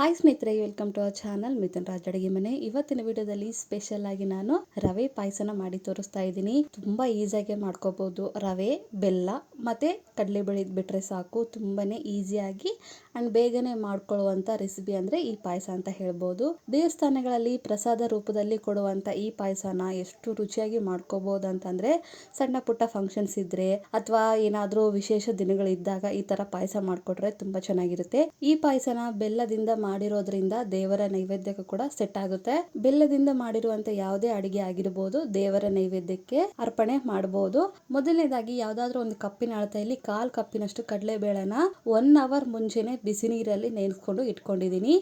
Hi ಸ್ನೇಹಿತರೆ, welcome to our channel Mithun Raj ಅಡುಗೆ ಮನೆ. ಇವತ್ತಿನ ವಿಡಿಯೋದಲ್ಲಿ ಸ್ಪೆಷಲ್ ಆಗಿ ನಾನು ರವೆ ಪಾಯಸನ ಮಾಡಿ ತೋರಿಸ್ತಾ ಇದ್ದೀನಿ. ತುಂಬಾ ಈಸಿಯಾಗಿ ಮಾಡ್ಕೋಬಹುದು. ರವೆ, ಬೆಲ್ಲ ಮತ್ತೆ ಕಡಲೆಬೇಳೆ ಬಿಟ್ರೆ ಸಾಕು. ತುಂಬಾನೇ ಈಸಿಯಾಗಿ ಅಂಡ್ ಬೇಗನೆ ಮಾಡ್ಕೊಳ್ಳುವಂತ ರೆಸಿಪಿ ಅಂದ್ರೆ ಈ ಪಾಯಸ ಅಂತ ಹೇಳ್ಬೋದು. ದೇವಸ್ಥಾನಗಳಲ್ಲಿ ಪ್ರಸಾದ ರೂಪದಲ್ಲಿ ಕೊಡುವಂತ ಈ ಪಾಯಸನ ಎಷ್ಟು ರುಚಿಯಾಗಿ ಮಾಡ್ಕೋಬಹುದು ಅಂತಂದ್ರೆ, ಸಣ್ಣ ಪುಟ್ಟ ಫಂಕ್ಷನ್ಸ್ ಇದ್ರೆ ಅಥವಾ ಏನಾದ್ರೂ ವಿಶೇಷ ದಿನಗಳಿದ್ದಾಗ ಈ ತರ ಪಾಯಸ ಮಾಡ್ಕೊಟ್ರೆ ತುಂಬಾ ಚೆನ್ನಾಗಿರುತ್ತೆ. ಈ ಪಾಯಸನ ಬೆಲ್ಲದಿಂದ ಮಾಡಿರೋದ್ರಿಂದ ದೇವರ ನೈವೇದ್ಯಕ್ಕೂ ಕೂಡ ಸೆಟ್ ಆಗುತ್ತೆ. ಬೆಲ್ಲದಿಂದ ಮಾಡಿರುವಂತ ಯಾವುದೇ ಅಡಿಗೆ ಆಗಿರಬಹುದು, ದೇವರ ನೈವೇದ್ಯಕ್ಕೆ ಅರ್ಪಣೆ ಮಾಡಬಹುದು. ಮೊದಲನೇದಾಗಿ ಯಾವ್ದಾದ್ರು ಒಂದು ಕಪ್ಪಿನ ಅಳತೆಯಲ್ಲಿ 1/4 ಕಪ್ಪಿನಷ್ಟು ಕಡಲೆಬೇಳೆನ 1 ಅವರ್ ಮುಂಚೆನೆ ಬಿಸಿ ನೀರಲ್ಲಿ ನೆನೆಸ್ಕೊಂಡು ಇಟ್ಕೊಂಡಿದೀನಿ.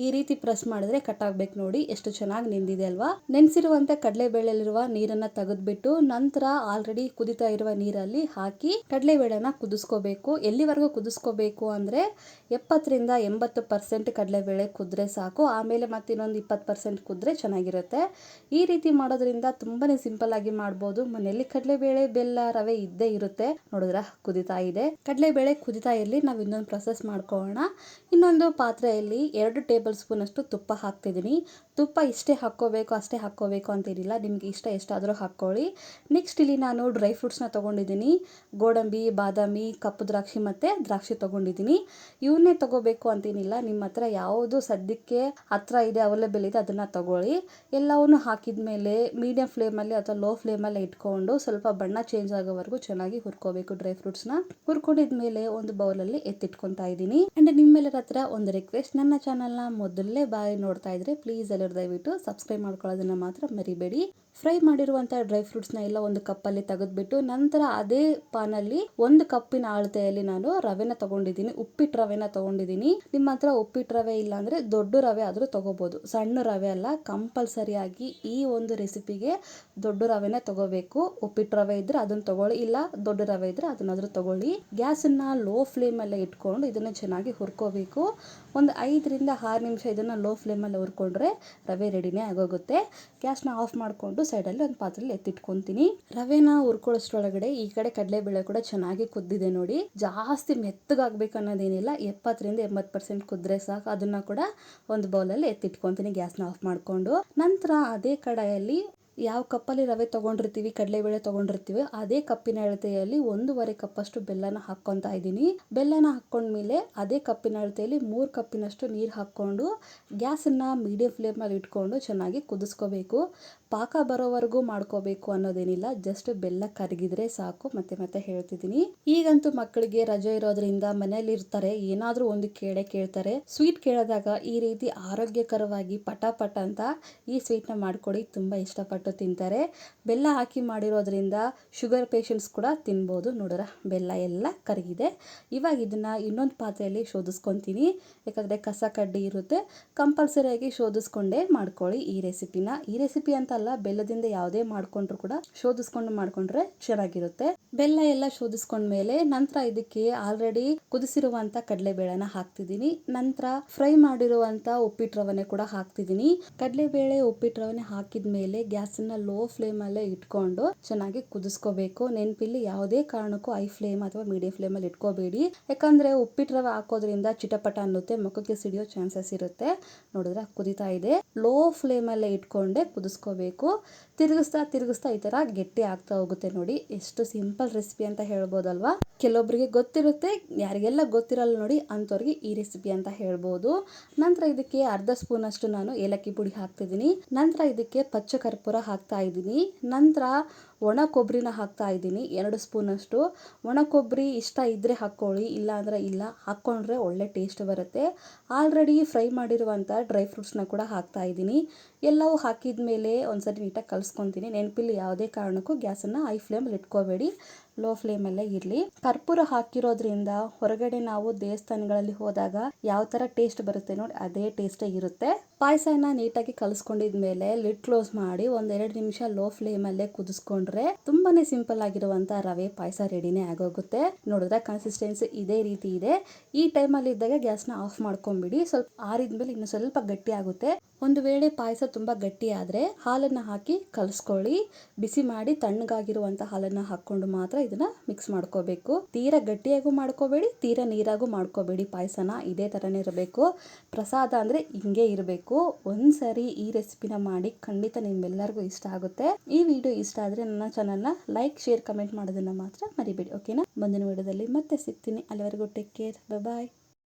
ಈ ರೀತಿ ಪ್ರೆಸ್ ಮಾಡಿದ್ರೆ ಕಟ್ ಆಗ್ಬೇಕು. ನೋಡಿ ಎಷ್ಟು ಚೆನ್ನಾಗಿ ನೆಂದಿದೆ ಅಲ್ವಾ. ನೆನೆಸಿರುವಂತ ಕಡಲೆಬೇಳೆಯಲ್ಲಿರುವ ನೀರನ್ನ ತೆಗೆದ್ಬಿಟ್ಟು ನಂತರ ಆಲ್ರೆಡಿ ಕುದಿತಾ ಇರುವ ನೀರಲ್ಲಿ ಹಾಕಿ ಕಡಲೆಬೇಳೆನ ಕುದಿಸ್ಕೋಬೇಕು. ಎಲ್ಲಿವರೆಗೂ ಕುದಿಸ್ಕೋಬೇಕು ಅಂದ್ರೆ 70ರಿಂದ 80% ಕಡಲೆಬೇಳೆ ಕುದ್ರೆ ಸಾಕು. ಆಮೇಲೆ ಮತ್ತೆ ಇನ್ನೊಂದು 20% ಕುದ್ರೆ ಚೆನ್ನಾಗಿರುತ್ತೆ. ಈ ರೀತಿ ಮಾಡೋದ್ರಿಂದ ತುಂಬಾನೇ ಸಿಂಪಲ್ ಆಗಿ ಮಾಡಬಹುದು. ಮನೆಯಲ್ಲಿ ಕಡಲೆಬೇಳೆ, ಬೆಲ್ಲ, ರವೆ ಇದ್ದೇ ಇರುತ್ತೆ. ನೋಡಿದ್ರ ಕುದಿತಾ ಇದೆ. ಕಡಲೆಬೇಳೆ ಕುದಿತಾ ಇರಲಿ, ನಾವು ಇನ್ನೊಂದು ಪ್ರೊಸೆಸ್ ಮಾಡ್ಕೊಳ್ಳೋಣ. ಇನ್ನೊಂದು ಪಾತ್ರೆಯಲ್ಲಿ 2 ಟೇಬಲ್ ಸ್ಪೂನ್ ಅಷ್ಟು ತುಪ್ಪ ಹಾಕ್ತಿದ್ದೀನಿ. ತುಪ್ಪ ಇಷ್ಟೇ ಹಾಕೋಬೇಕು ಅಷ್ಟೇ ಹಾಕೋಬೇಕು ಅಂತಿರಲಿಲ್ಲ, ನಿಮ್ಗೆ ಇಷ್ಟ ಎಷ್ಟಾದರೂ ಹಾಕೊಳ್ಳಿ. ನೆಕ್ಸ್ಟ್ ಇಲ್ಲಿ ನಾನು ಡ್ರೈ ಫ್ರೂಟ್ಸ್ನ ತಗೊಂಡಿದ್ದೀನಿ. ಗೋಡಂಬಿ, ಬಾದಾಮಿ, ಕಪ್ಪು ದ್ರಾಕ್ಷಿ ಮತ್ತೆ ದ್ರಾಕ್ಷಿ ತಗೊಂಡಿದ್ದೀನಿ. ಇವನ್ನೇ ತಗೋಬೇಕು ಅಂತೇನಿಲ್ಲ, ನಿಮ್ಮ ಹತ್ರ ಯಾವುದು ಸದ್ಯಕ್ಕೆ ಹತ್ರ ಇದೆ, ಅವೈಲೇಬಲ್ ಇದೆ ಅದನ್ನ ತಗೊಳ್ಳಿ. ಎಲ್ಲವನ್ನು ಹಾಕಿದ್ಮೇಲೆ ಮೀಡಿಯಂ ಫ್ಲೇಮಲ್ಲಿ ಅಥವಾ ಲೋ ಫ್ಲೇಮಲ್ಲಿ ಇಟ್ಕೊಂಡು ಸ್ವಲ್ಪ ಬಣ್ಣ ಚೇಂಜ್ ಆಗೋವರೆಗೂ ಚೆನ್ನಾಗಿ ಹುರ್ಕೋಬೇಕು. ಡ್ರೈ ಫ್ರೂಟ್ಸ್ನ ಹುರ್ಕೊಂಡಿದ್ಮೇಲೆ ಒಂದು ಬೌಲಲ್ಲಿ ಎತ್ತಿಟ್ಕೊತಾ ಇದ್ದೀನಿ. ಅಂಡ್ ನಿಮ್ಮೆಲ್ಲರ ಹತ್ರ ಒಂದು ರಿಕ್ವೆಸ್ಟ್, ನನ್ನ ಚಾನಲ್ನ ಮೊದಲನೇ ಬಾರಿ ನೋಡ್ತಾ ಇದ್ರೆ ಪ್ಲೀಸ್ ಎಲ್ಲರೂ ದಯವಿಟ್ಟು ಸಬ್ಸ್ಕ್ರೈಬ್ ಮಾಡ್ಕೊಳ್ಳೋದನ್ನ ಮಾತ್ರ ಮರಿಬೇಡಿ. ಫ್ರೈ ಮಾಡಿರುವಂಥ ಡ್ರೈ ಫ್ರೂಟ್ಸ್ನ ಎಲ್ಲ ಒಂದು ಕಪ್ಪಲ್ಲಿ ತೆಗೆದ್ಬಿಟ್ಟು ನಂತರ ಅದೇ ಪಾನಲ್ಲಿ 1 ಕಪ್ಪಿನ ಅಳತೆಯಲ್ಲಿ ನಾನು ರವೆನ ತಗೊಂಡಿದ್ದೀನಿ. ಉಪ್ಪಿಟ್ಟು ರವೆನ ತಗೊಂಡಿದ್ದೀನಿ. ನಿಮ್ಮ ಹತ್ರ ಉಪ್ಪಿಟ್ಟು ರವೆ ಇಲ್ಲ ಅಂದ್ರೆ ದೊಡ್ಡ ರವೆ ಆದ್ರೂ ತಗೋಬಹುದು. ಸಣ್ಣ ರವೆ ಅಲ್ಲ, ಕಂಪಲ್ಸರಿಯಾಗಿ ಈ ಒಂದು ರೆಸಿಪಿಗೆ ದೊಡ್ಡ ರವೆನ ತಗೋಬೇಕು. ಉಪ್ಪಿಟ್ಟು ರವೆ ಇದ್ರೆ ಅದನ್ನ ತಗೊಳ್ಳಿ, ಇಲ್ಲ ದೊಡ್ಡ ರವೆ ಇದ್ರೆ ಅದನ್ನಾದ್ರೂ ತಗೊಳ್ಳಿ. ಗ್ಯಾಸನ್ನ ಲೋ ಫ್ಲೇಮಲ್ಲೇ ಇಟ್ಕೊಂಡು ಇದನ್ನ ಚೆನ್ನಾಗಿ ಹುರ್ಕೋಬೇಕು. ಒಂದು 5ರಿಂದ 6 ನಿಮಿಷ ಇದನ್ನ ಲೋ ಫ್ಲೇಮಲ್ಲಿ ಹುರ್ಕೊಂಡ್ರೆ ರವೆ ರೆಡಿನೇ ಆಗೋಗುತ್ತೆ. ಗ್ಯಾಸ್ನ ಆಫ್ ಮಾಡಿಕೊಂಡು ಸೈಡಲ್ಲಿ ಒಂದು ಪಾತ್ರೆಯಲ್ಲಿ ಎತ್ತಿಟ್ಕೊಂತೀನಿ. ರವೆನ ಹುರ್ಕೊಳ್ಳೋಷ್ಟ್ರೊಳಗಡೆ ಈ ಕಡೆ ಕಡಲೆಬೇಳೆ ಕೂಡ ಚೆನ್ನಾಗಿ ಕುದ್ದಿದೆ ನೋಡಿ. ಜಾಸ್ತಿ ಮೆತ್ತಗಾಗ್ಬೇಕು ಅನ್ನೋದೇನಿಲ್ಲ, 70ರಿಂದ 80% ಕುದ್ರೆ ಸಾಕು. ಅದನ್ನ ಕೂಡ ಒಂದು ಬೌಲಲ್ಲಿ ಎತ್ತಿಟ್ಕೊಂತೀನಿ ಗ್ಯಾಸ್ನ ಆಫ್ ಮಾಡಿಕೊಂಡು. ನಂತರ ಅದೇ ಕಡಾಯಲ್ಲಿ ಯಾವ ಕಪ್ಪಲ್ಲಿ ರವೆ ತಗೊಂಡಿರ್ತೀವಿ, ಕಡಲೆಬೇಳೆ ತಗೊಂಡಿರ್ತೀವಿ, ಅದೇ ಕಪ್ಪಿನ ಅಳತೆಯಲ್ಲಿ 1.5 ಕಪ್ಪಷ್ಟು ಬೆಲ್ಲನ ಹಾಕ್ಕೊಂತಾ ಇದ್ದೀನಿ. ಬೆಲ್ಲನ ಹಾಕೊಂಡ್ಮೇಲೆ ಅದೇ ಕಪ್ಪಿನ ಅಳತೆಯಲ್ಲಿ 3 ಕಪ್ಪಿನಷ್ಟು ನೀರು ಹಾಕ್ಕೊಂಡು ಗ್ಯಾಸನ್ನ ಮೀಡಿಯಂ ಫ್ಲೇಮಲ್ಲಿ ಇಟ್ಕೊಂಡು ಚೆನ್ನಾಗಿ ಕುದಿಸ್ಕೋಬೇಕು. ಪಾಕ ಬರೋವರೆಗೂ ಮಾಡ್ಕೋಬೇಕು ಅನ್ನೋದೇನಿಲ್ಲ, ಜಸ್ಟ್ ಬೆಲ್ಲ ಕರಗಿದ್ರೆ ಸಾಕು. ಮತ್ತೆ ಹೇಳ್ತಿದ್ದೀನಿ. ಈಗಂತೂ ಮಕ್ಕಳಿಗೆ ರಜೆ ಇರೋದ್ರಿಂದ ಮನೇಲಿ ಇರ್ತಾರೆ, ಏನಾದ್ರೂ ಒಂದು ಕೇಳ್ತಾರೆ. ಸ್ವೀಟ್ ಕೇಳಿದಾಗ ಈ ರೀತಿ ಆರೋಗ್ಯಕರವಾಗಿ ಪಟ ಅಂತ ಈ ಸ್ವೀಟ್ನ ಮಾಡ್ಕೊಡಿ, ತುಂಬಾ ಇಷ್ಟಪಟ್ಟು ತಿಂತಾರೆ. ಬೆಲ್ಲ ಹಾಕಿ ಮಾಡಿರೋದ್ರಿಂದ ಶುಗರ್ ಪೇಷಂಟ್ಸ್ ಕೂಡ ತಿನ್ಬೋದು. ನೋಡ್ರ ಬೆಲ್ಲ ಎಲ್ಲ ಕರಗಿದೆ. ಇವಾಗ ಇದನ್ನ ಇನ್ನೊಂದು ಪಾತ್ರೆಯಲ್ಲಿ ಶೋಧಿಸ್ಕೊಂತೀನಿ, ಯಾಕಂದ್ರೆ ಕಸ ಕಡ್ಡಿ ಇರುತ್ತೆ. ಕಂಪಲ್ಸರಿಯಾಗಿ ಶೋಧಿಸ್ಕೊಂಡೇ ಮಾಡ್ಕೊಳ್ಳಿ ಈ ರೆಸಿಪಿನ. ಈ ರೆಸಿಪಿ ಅಂತ ಅಲ್ಲ, ಬೆಲ್ಲದಿಂದ ಯಾವುದೇ ಮಾಡ್ಕೊಂಡ್ರು ಕೂಡ ಶೋಧಿಸ್ಕೊಂಡು ಮಾಡ್ಕೊಂಡ್ರೆ ಚೆನ್ನಾಗಿರುತ್ತೆ. ಬೆಲ್ಲ ಎಲ್ಲ ಶೋಧಿಸ್ಕೊಂಡ್ಮೇಲೆ ನಂತರ ಇದಕ್ಕೆ ಆಲ್ರೆಡಿ ಕುದಿಸಿರುವಂತ ಕಡಲೆಬೇಳೆನ ಹಾಕ್ತಿದ್ದೀನಿ. ನಂತರ ಫ್ರೈ ಮಾಡಿರುವಂತ ಉಪ್ಪಿಟ್ಟು ರವೆನೆ ಕೂಡ ಹಾಕ್ತಿದ್ದೀನಿ. ಕಡಲೆಬೇಳೆ ಉಪ್ಪಿಟ್ಟು ರವೆನೆ ಹಾಕಿದ್ಮೇಲೆ ಗ್ಯಾಸನ್ನ ಲೋ ಫ್ಲೇಮ್ ಅಲ್ಲೇ ಇಟ್ಕೊಂಡು ಚೆನ್ನಾಗಿ ಕುದಿಸ್ಕೋಬೇಕು. ನೆನಪಿಲ್ಲಿ ಯಾವುದೇ ಕಾರಣಕ್ಕೂ ಹೈ ಫ್ಲೇಮ್ ಅಥವಾ ಮೀಡಿಯಂ ಫ್ಲೇಮ್ ಅಲ್ಲಿ ಇಟ್ಕೋಬೇಡಿ, ಯಾಕಂದ್ರೆ ಉಪ್ಪಿಟ್ಟು ರವೆ ಹಾಕೋದ್ರಿಂದ ಚಿಟಪಟ ಅನ್ನುತ್ತೆ, ಮುಖಕ್ಕೆ ಸಿಡಿಯೋ ಚಾನ್ಸಸ್ ಇರುತ್ತೆ. ನೋಡಿದ್ರೆ ಕುದಿತಾ ಇದೆ. ಲೋ ಫ್ಲೇಮ್ ಅಲ್ಲೇ ಇಟ್ಕೊಂಡೆ ಕುದಿಸ್ಕೋಬೇಕು. ತಿರುಗಿಸ್ತಾ ಈ ತರ ಗಟ್ಟಿ ಆಗ್ತಾ ಹೋಗುತ್ತೆ. ನೋಡಿ ಎಷ್ಟು ಸಿಂಪಲ್ ರೆಸಿಪಿ ಅಂತ ಹೇಳ್ಬೋದಲ್ವಾ. ಕೆಲವೊಬ್ಬರಿಗೆ ಗೊತ್ತಿರುತ್ತೆ, ಯಾರಿಗೆಲ್ಲ ಗೊತ್ತಿರಲ್ಲ ನೋಡಿ ಅಂತವ್ರಿಗೆ ಈ ರೆಸಿಪಿ ಅಂತ ಹೇಳ್ಬೋದು. ನಂತರ ಇದಕ್ಕೆ 1/2 ಸ್ಪೂನ್ ಅಷ್ಟು ನಾನು ಏಲಕ್ಕಿ ಪುಡಿ ಹಾಕ್ತಿದ್ದೀನಿ. ನಂತರ ಇದಕ್ಕೆ ಪಚ್ಚ ಕರ್ಪೂರ ಹಾಕ್ತಾ ಇದ್ದೀನಿ. ನಂತರ ಒಣ ಕೊಬ್ಬರಿನ ಹಾಕ್ತಾ ಇದ್ದೀನಿ 2 ಸ್ಪೂನ್ ಅಷ್ಟು. ಒಣ ಕೊಬ್ಬರಿ ಇಷ್ಟ ಇದ್ರೆ ಹಾಕೊಳ್ಳಿ, ಇಲ್ಲ ಅಂದ್ರೆ ಇಲ್ಲ, ಹಾಕೊಂಡ್ರೆ ಒಳ್ಳೆ ಟೇಸ್ಟ್ ಬರುತ್ತೆ. ಆಲ್ರೆಡಿ ಫ್ರೈ ಮಾಡಿರುವಂತ ಡ್ರೈ ಫ್ರೂಟ್ಸ್ನ ಕೂಡ ಹಾಕ್ತಾ ಇದ್ದೀನಿ. ಎಲ್ಲವೂ ಹಾಕಿದ್ಮೇಲೆ ಒಂದ್ಸರಿ ನೀಟಾಗಿ ಕಲಿಸ್ಕೊಂತೀನಿ. ನೆನಪಿಲ್ಲಿ ಯಾವುದೇ ಕಾರಣಕ್ಕೂ ಗ್ಯಾಸನ್ನ ಹೈ ಫ್ಲೇಮಲ್ಲಿ ಇಟ್ಕೋಬೇಡಿ, ಲೋ ಫ್ಲೇಮಲ್ಲೇ ಇರಲಿ. ಕರ್ಪೂರ ಹಾಕಿರೋದ್ರಿಂದ ಹೊರಗಡೆ ನಾವು ದೇವಸ್ಥಾನಗಳಲ್ಲಿ ಹೋದಾಗ ಯಾವ ತರ ಟೇಸ್ಟ್ ಬರುತ್ತೆ ನೋಡಿ, ಅದೇ ಟೇಸ್ಟೇ ಇರುತ್ತೆ. ಪಾಯಸನ ನೀಟಾಗಿ ಕಲಿಸ್ಕೊಂಡಿದ್ಮೇಲೆ ಲಿಡ್ ಕ್ಲೋಸ್ ಮಾಡಿ 1-2 ನಿಮಿಷ ಲೋ ಫ್ಲೇಮಲ್ಲೇ ಕುದಿಸ್ಕೊಂಡ್ರೆ ತುಂಬಾನೇ ಸಿಂಪಲ್ ಆಗಿರುವಂತ ರವೆ ಪಾಯಸ ರೆಡಿನೇ ಆಗೋಗುತ್ತೆ. ನೋಡಿದ್ರೆ ಕನ್ಸಿಸ್ಟೆನ್ಸಿ ಇದೇ ರೀತಿ ಇದೆ. ಈ ಟೈಮಲ್ಲಿ ಇದ್ದಾಗ ಗ್ಯಾಸ್ನ ಆಫ್ ಮಾಡ್ಕೊಂಡ್ಬಿಡಿ. ಸ್ವಲ್ಪ ಆರಿದ್ಮೇಲೆ ಇನ್ನು ಸ್ವಲ್ಪ ಗಟ್ಟಿ ಆಗುತ್ತೆ. ಒಂದು ವೇಳೆ ಪಾಯಸ ತುಂಬಾ ಗಟ್ಟಿ ಆದ್ರೆ ಹಾಲನ್ನ ಹಾಕಿ ಕಲಿಸ್ಕೊಳ್ಳಿ. ಬಿಸಿ ಮಾಡಿ ತಣ್ಣಗಾಗಿರುವಂತ ಹಾಲನ್ನ ಹಾಕೊಂಡು ಮಾತ್ರ ಇದನ್ನ ಮಿಕ್ಸ್ ಮಾಡ್ಕೋಬೇಕು. ತೀರಾ ಗಟ್ಟಿಯಾಗೂ ಮಾಡ್ಕೋಬೇಡಿ, ತೀರಾ ನೀರಾಗೂ ಮಾಡ್ಕೋಬೇಡಿ. ಪಾಯಸನ ಇದೇ ತರನೇ ಇರಬೇಕು. ಪ್ರಸಾದ ಅಂದ್ರೆ ಹಿಂಗೆ ಇರಬೇಕು. ಒಂದ್ಸರಿ ಈ ರೆಸಿಪಿನ ಮಾಡಿ, ಖಂಡಿತ ನಿಮ್ಮೆಲ್ಲರಿಗೂ ಇಷ್ಟ ಆಗುತ್ತೆ. ಈ ವಿಡಿಯೋ ಇಷ್ಟ ಆದ್ರೆ ನನ್ನ ಚಾನಲ್ನ ಲೈಕ್, ಶೇರ್, ಕಮೆಂಟ್ ಮಾಡೋದನ್ನ ಮಾತ್ರ ಮರಿಬೇಡಿ. ಓಕೆನಾ? ಮುಂದಿನ ವಿಡಿಯೋದಲ್ಲಿ ಮತ್ತೆ ಸಿಗ್ತೀನಿ. ಅಲ್ಲಿವರೆಗೂ ಟೇಕ್ ಕೇರ್. ಬಾಯ್.